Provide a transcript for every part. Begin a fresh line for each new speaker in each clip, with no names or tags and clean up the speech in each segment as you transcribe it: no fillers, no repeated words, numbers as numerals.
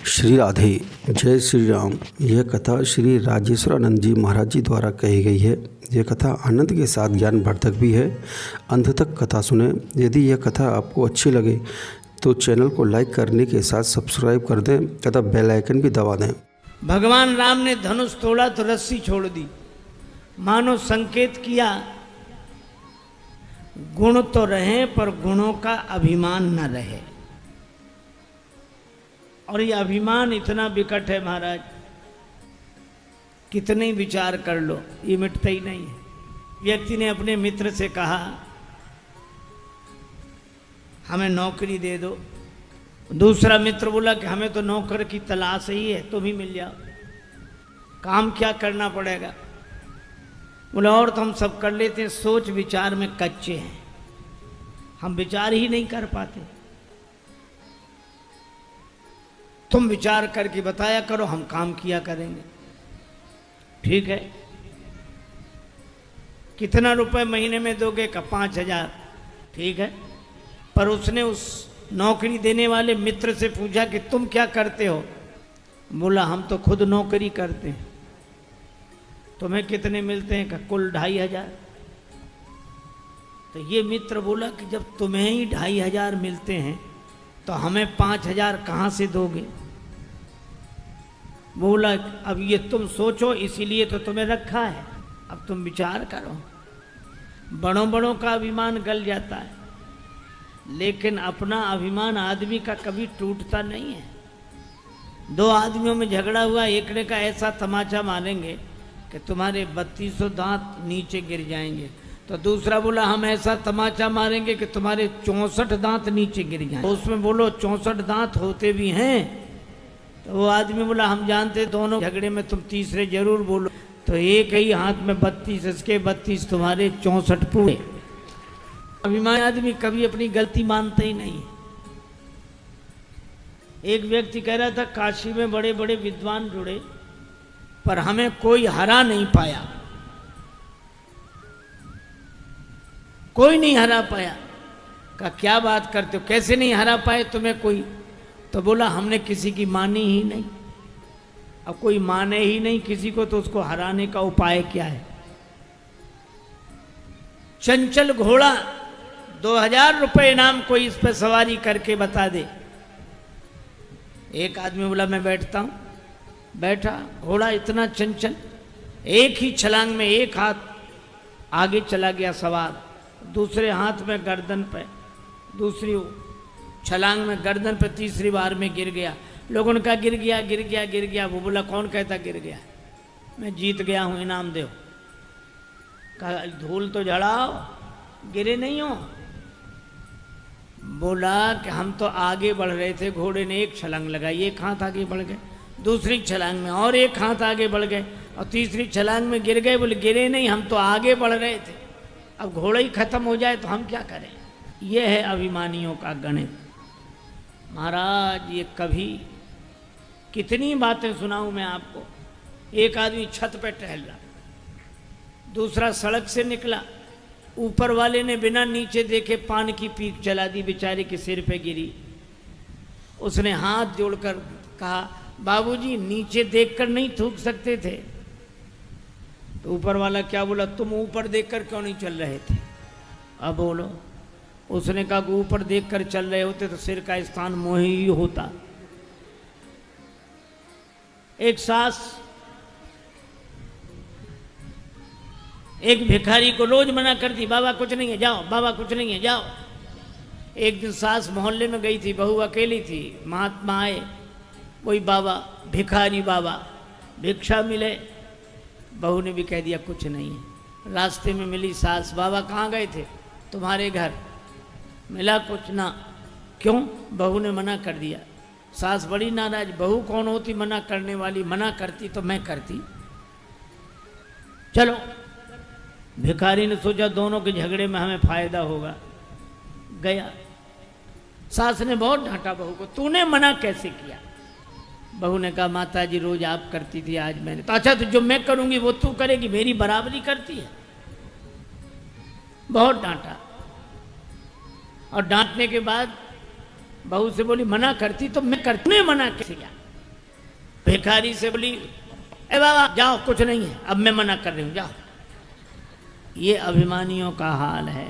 श्री राधे, जय श्री राम। यह कथा श्री राजेश्वरानंद जी महाराज जी द्वारा कही गई है। यह कथा आनंद के साथ ज्ञानवर्धक भी है। अंत तक कथा सुने। यदि यह कथा आपको अच्छी लगे तो चैनल को लाइक करने के साथ सब्सक्राइब कर दें तथा बेल आइकन भी दबा दें।
भगवान राम ने धनुष तोड़ा तो रस्सी छोड़ दी, मानो संकेत किया गुण तो रहे पर गुणों का अभिमान न रहे। और ये अभिमान इतना विकट है महाराज, कितने विचार कर लो ये मिटता ही नहीं है। व्यक्ति ने अपने मित्र से कहा हमें नौकरी दे दो। दूसरा मित्र बोला कि हमें तो नौकर की तलाश ही है, तुम ही मिल जाओ। काम क्या करना पड़ेगा? बोला और तो हम सब कर लेते हैं, सोच विचार में कच्चे हैं, हम विचार ही नहीं कर पाते। तुम विचार करके बताया करो, हम काम किया करेंगे। ठीक है, कितना रुपए महीने में दोगे? का 5,000। ठीक है, पर उसने उस नौकरी देने वाले मित्र से पूछा कि तुम क्या करते हो? बोला हम तो खुद नौकरी करते हैं। तुम्हें कितने मिलते हैं? का कुल 2,500। तो ये मित्र बोला कि जब तुम्हें ही 2,500 मिलते हैं तो हमें 5,000 कहाँ से दोगे? बोला अब ये तुम सोचो, इसीलिए तो तुम्हें रखा है, अब तुम विचार करो। बड़ों बड़ों का अभिमान गल जाता है, लेकिन अपना अभिमान आदमी का कभी टूटता नहीं है। दो आदमियों में झगड़ा हुआ, एक ने का ऐसा तमाचा मारेंगे कि तुम्हारे 3200 दांत नीचे गिर जाएंगे। तो दूसरा बोला हम ऐसा तमाचा मारेंगे कि तुम्हारे 64 दांत नीचे गिर जाएंगे। तो उसमें बोलो 64 दांत होते भी हैं? तो वो आदमी बोला हम जानते दोनों झगड़े में तुम तीसरे जरूर बोलो। तो एक ही हाथ में 32 इसके 32 तुम्हारे 64 पूरे। अभिमान आदमी कभी अपनी गलती मानता ही नहीं। एक व्यक्ति कह रहा था काशी में बड़े बड़े विद्वान जुड़े पर हमें कोई हरा नहीं पाया, कोई नहीं हरा पाया। का क्या बात करते हो, कैसे नहीं हरा पाए तुम्हें कोई? तो बोला हमने किसी की मानी ही नहीं। अब कोई माने ही नहीं किसी को तो उसको हराने का उपाय क्या है? चंचल घोड़ा 2,000 रुपए इनाम, कोई इस पर सवारी करके बता दे। एक आदमी बोला मैं बैठता हूं। बैठा, घोड़ा इतना चंचल, एक ही छलांग में एक हाथ आगे चला गया सवार, दूसरे हाथ में गर्दन पे, दूसरी छलांग में गर्दन पे, तीसरी बार में गिर गया। लोगों ने कहा गिर गया गिर गया गिर गया। वो बोला कौन कहता गिर गया? मैं जीत गया हूं, इनाम दो। कहा धूल तो झड़ाओ, गिरे नहीं हो। बोला कि हम तो आगे बढ़ रहे थे, घोड़े ने एक छलांग लगाई, एक हाथ आगे बढ़ गए, दूसरी छलांग में और एक हाथ आगे बढ़ गए और तीसरी छलांग में गिर गए। बोले गिरे नहीं, हम तो आगे बढ़ रहे थे, अब घोड़ा ही खत्म हो जाए तो हम क्या करें? यह है अभिमानियों का गणित। महाराज ये कभी कितनी बातें सुनाऊं मैं आपको। एक आदमी छत पे टहल रहा, दूसरा सड़क से निकला, ऊपर वाले ने बिना नीचे देखे पान की पीक चला दी, बेचारे के सिर पे गिरी। उसने हाथ जोड़कर कहा बाबूजी नीचे देखकर नहीं थूक सकते थे? तो ऊपर वाला क्या बोला, तुम ऊपर देखकर क्यों नहीं चल रहे थे? अब बोलो। उसने कहा कि ऊपर देखकर चल रहे होते तो सिर का स्थान मोही ही होता। एक सास एक भिखारी को रोज मना करती, बाबा कुछ नहीं है जाओ, बाबा कुछ नहीं है जाओ। एक दिन सास मोहल्ले में गई थी, बहू अकेली थी, महात्मा आए, वही बाबा, भिखारी बाबा, भिक्षा मिले। बहू ने भी कह दिया कुछ नहीं है। रास्ते में मिली सास, बाबा कहाँ गए थे? तुम्हारे घर। मिला कुछ ना। क्यों? बहू ने मना कर दिया। सास बड़ी नाराज, बहू कौन होती मना करने वाली? मना करती तो मैं करती। चलो। भिखारी ने सोचा दोनों के झगड़े में हमें फायदा होगा, गया। सास ने बहुत डांटा बहू को, तूने मना कैसे किया? बहू ने कहा माता जी रोज आप करती थी, आज मैंने। तो अच्छा तो जो मैं करूंगी वो तू करेगी, मेरी बराबरी करती है। बहुत डांटा और डांटने के बाद बहू से बोली मना करती तो मैं करती, मना कैसे किया? भिखारी से बोली, ए बाबा जाओ, कुछ नहीं है, अब मैं मना कर रही हूं, जाओ। ये अभिमानियों का हाल है।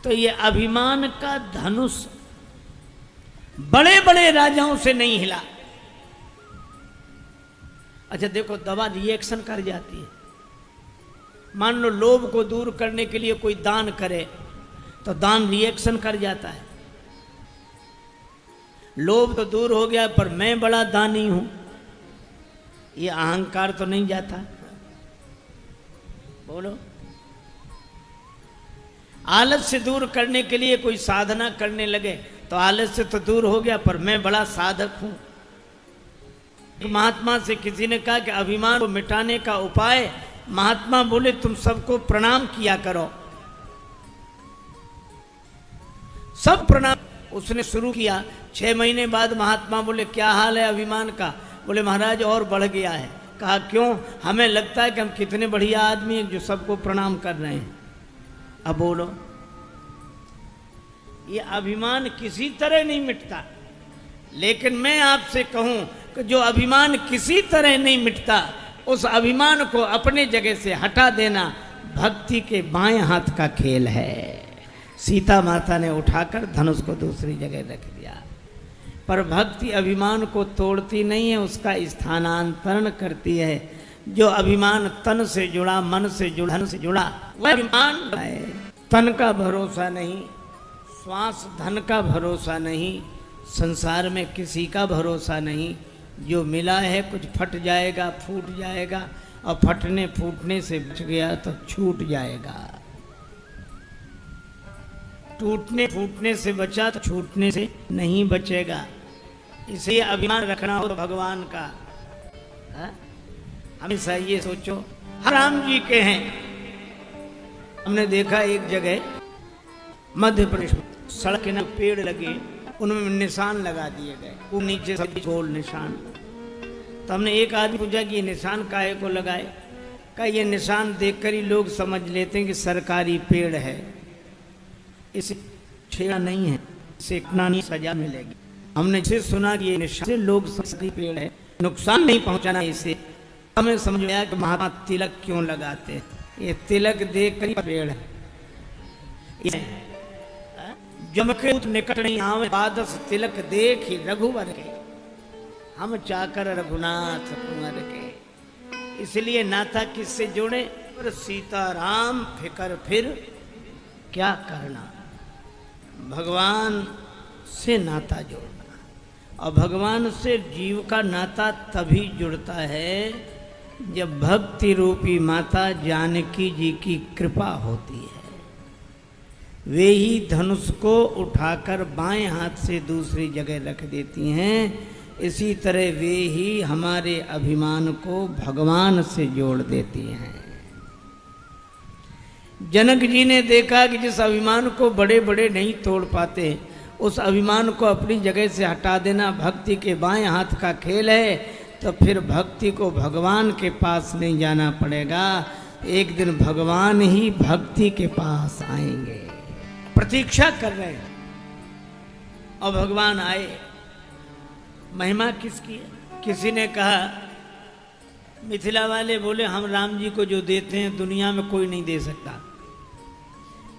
तो ये अभिमान का धनुष बड़े बड़े राजाओं से नहीं हिला। अच्छा देखो, दवा रिएक्शन कर जाती है। मान लो लोभ को दूर करने के लिए कोई दान करे तो दान रिएक्शन कर जाता है। लोभ तो दूर हो गया, पर मैं बड़ा दानी हूं, ये अहंकार तो नहीं जाता। बोलो। आलस्य दूर करने के लिए कोई साधना करने लगे तो आलस्य तो दूर हो गया, पर मैं बड़ा साधक हूं। महात्मा से किसी ने कहा कि अभिमान को मिटाने का उपाय, महात्मा बोले तुम सबको प्रणाम किया करो। सब प्रणाम उसने शुरू किया। 6 महीने बाद महात्मा बोले क्या हाल है अभिमान का? बोले महाराज और बढ़ गया है। कहा क्यों? हमें लगता है कि हम कितने बढ़िया आदमी हैं जो सबको प्रणाम कर रहे हैं। अब बोलो, ये अभिमान किसी तरह नहीं मिटता। लेकिन मैं आपसे कहूं कि जो अभिमान किसी तरह नहीं मिटता, उस अभिमान को अपने जगह से हटा देना भक्ति के बाएं हाथ का खेल है। सीता माता ने उठाकर धनुष को दूसरी जगह रख दिया, पर भक्ति अभिमान को तोड़ती नहीं है, उसका स्थानांतरण करती है। जो अभिमान तन से जुड़ा, मन से जुड़ा, धन से जुड़ा, वह अभिमान है। तन का भरोसा नहीं, श्वास धन का भरोसा नहीं, संसार में किसी का भरोसा नहीं। जो मिला है कुछ फट जाएगा, फूट जाएगा, और फटने फूटने से बच गया तो छूट जाएगा। टूटने फूटने से बचा तो छूटने से नहीं बचेगा। इसलिए अभिमान रखना हो तो भगवान का। हमेशा ये सोचो, राम जी के हैं। हमने देखा एक जगह मध्य प्रदेश में सड़क के पेड़ लगे, उनमें निशान लगा दिए गए, वो नीचे सभी गोल निशान। तो हमने एक आदमी पूछा कि ये निशान काहे को लगाए? का ये निशान देखकर ही लोग समझ लेते हैं कि सरकारी पेड़ है, इसे छेड़ा नहीं है, इसे कानूनी सजा मिलेगी। हमने इसे सुना कि ये निशान से लोग सरकारी पेड़ है, नुकसान नहीं पहुंचाना इसे। हमें समझ आया कि महात्मा तिलक क्यों लगाते हैं। ये तिलक देख कर पेड़ है। जमके निकट नहीं आवे, बादस तिलक देख ही रघुवर के, हम चाकर रघुनाथ कुंवर के। इसलिए नाता किससे जोड़े? पर सीताराम फिकर फिर क्या करना, भगवान से नाता जोड़ना। और भगवान से जीव का नाता तभी जुड़ता है जब भक्ति रूपी माता जानकी जी की कृपा होती है। वे ही धनुष को उठाकर बाएं हाथ से दूसरी जगह रख देती हैं। इसी तरह वे ही हमारे अभिमान को भगवान से जोड़ देती हैं। जनक जी ने देखा कि जिस अभिमान को बड़े बड़े नहीं तोड़ पाते, उस अभिमान को अपनी जगह से हटा देना भक्ति के बाएं हाथ का खेल है। तो फिर भक्ति को भगवान के पास नहीं जाना पड़ेगा, एक दिन भगवान ही भक्ति के पास आएंगे। प्रतीक्षा कर रहे हैं और भगवान आए। महिमा किसकी है? किसी ने कहा, मिथिला वाले बोले हम राम जी को जो देते हैं दुनिया में कोई नहीं दे सकता।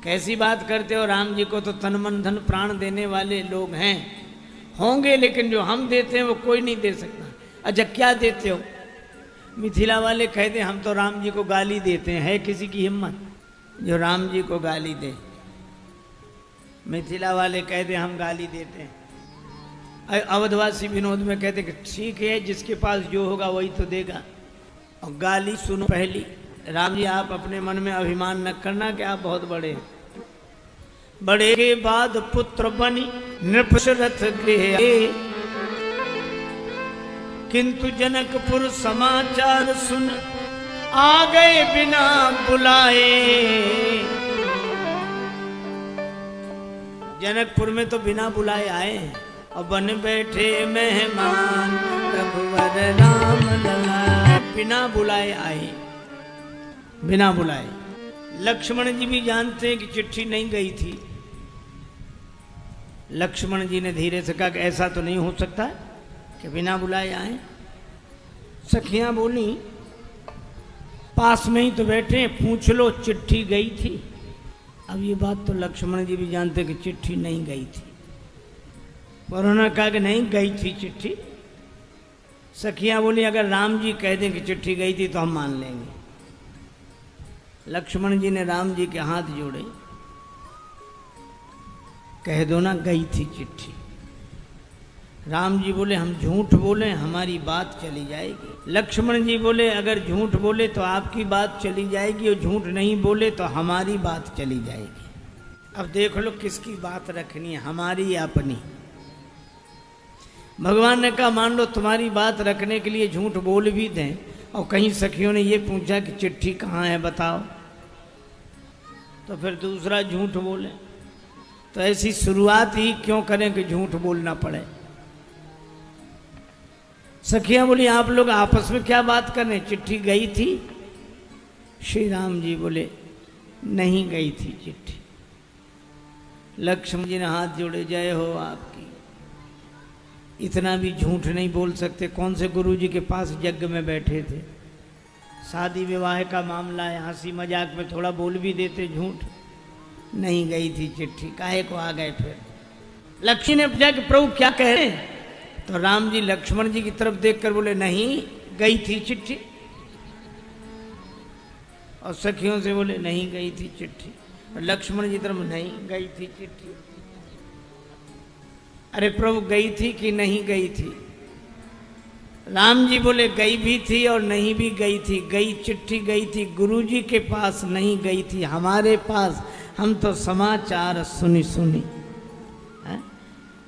कैसी बात करते हो, राम जी को तो तन मन धन प्राण देने वाले लोग हैं, होंगे, लेकिन जो हम देते हैं वो कोई नहीं दे सकता। अच्छा क्या देते हो? मिथिला वाले कहते हम तो राम जी को गाली देते हैं। है किसी की हिम्मत जो राम जी को गाली दे? मिथिला वाले कहते हम गाली देते हैं। अवधवासी विनोद में कहते कि ठीक है, जिसके पास जो होगा वही तो देगा। और गाली सुनो पहली, राम जी आप अपने मन में अभिमान न करना कि आप बहुत बड़े हैं। बड़े के बाद पुत्र बनी नृपशरथ गृह, किंतु जनकपुर समाचार सुन आ गए बिना बुलाए। जनकपुर में तो बिना बुलाए आए और बन बैठे मेहमान रघुवर राम लला। बिना बुलाए आए, बिना बुलाए। लक्ष्मण जी भी जानते हैं कि चिट्ठी नहीं गई थी। लक्ष्मण जी ने धीरे से कहा कि ऐसा तो नहीं हो सकता, कि बिना बुलाए आए। सखियां बोली पास में ही तो बैठे, पूछ लो चिट्ठी गई थी। अब ये बात तो लक्ष्मण जी भी जानते कि चिट्ठी नहीं गई थी, पर उन्होंने कहा कि नहीं गई थी चिट्ठी। सखियां बोली अगर राम जी कह दें कि चिट्ठी गई थी तो हम मान लेंगे। लक्ष्मण जी ने राम जी के हाथ जोड़े, कह दो ना गई थी चिट्ठी। राम जी बोले हम झूठ बोले हमारी बात चली जाएगी। लक्ष्मण जी बोले अगर झूठ बोले तो आपकी बात चली जाएगी और झूठ नहीं बोले तो हमारी बात चली जाएगी। अब देख लो किसकी बात रखनी है, हमारी या अपनी। भगवान ने कहा मान लो तुम्हारी बात रखने के लिए झूठ बोल भी दें और कहीं सखियों ने ये पूछा कि चिट्ठी कहाँ है बताओ, तो फिर दूसरा झूठ बोले। तो ऐसी शुरुआत ही क्यों करें कि झूठ बोलना पड़े। सखियां बोली आप लोग आपस में क्या बात कर रहे, चिट्ठी गई थी। श्री राम जी बोले नहीं गई थी चिट्ठी। लक्ष्मण जी ने हाथ जोड़े, जय हो आपकी, इतना भी झूठ नहीं बोल सकते। कौन से गुरु जी के पास यज्ञ में बैठे थे, शादी विवाह का मामला है, हंसी मजाक में थोड़ा बोल भी देते झूठ। नहीं गई थी चिट्ठी, काहे को आ गए। फिर लक्ष्मी ने पूछा कि प्रभु क्या कह रहे हैं, तो राम जी लक्ष्मण जी की तरफ देखकर बोले नहीं गई थी चिट्ठी। और सखियों से बोले नहीं गई थी चिट्ठी, और लक्ष्मण जी तरफ नहीं गई थी चिट्ठी। अरे प्रभु गई थी कि नहीं गई थी। राम जी बोले गई भी थी और नहीं भी गई थी। गई चिट्ठी गई थी गुरु जी के पास, नहीं गई थी हमारे पास। हम तो समाचार सुनी सुनी,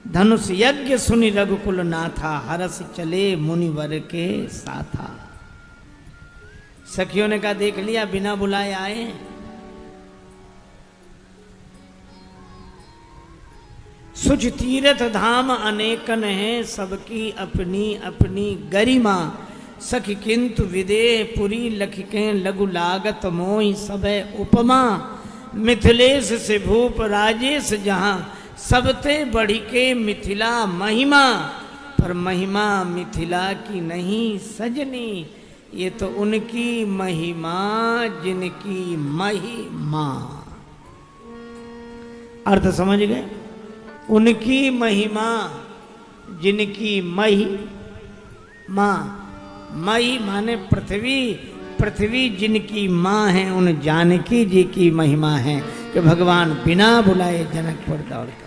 धनुष यज्ञ सुनी रघुकुल नाथा, हरस चले मुनिवर के साथा। सखियों ने कहा देख लिया बिना बुलाए आए। सुच तीर्थ धाम अनेकन है, सबकी अपनी अपनी गरिमा। सखी किंतु विदेह पुरी लखिके, लघु लागत मोहि सबे उपमा। मिथिलेश से भूप राजेश जहाँ, सबते बढ़ी के मिथिला महिमा। पर महिमा मिथिला की नहीं सजनी, ये तो उनकी महिमा जिनकी महिमा। अर्थ समझ गए, उनकी महिमा जिनकी महिमा। मई माने पृथ्वी, पृथ्वी जिनकी माँ है, उन जानकी जी की महिमा है कि भगवान बिना बुलाए जनकपुर दौड़ कर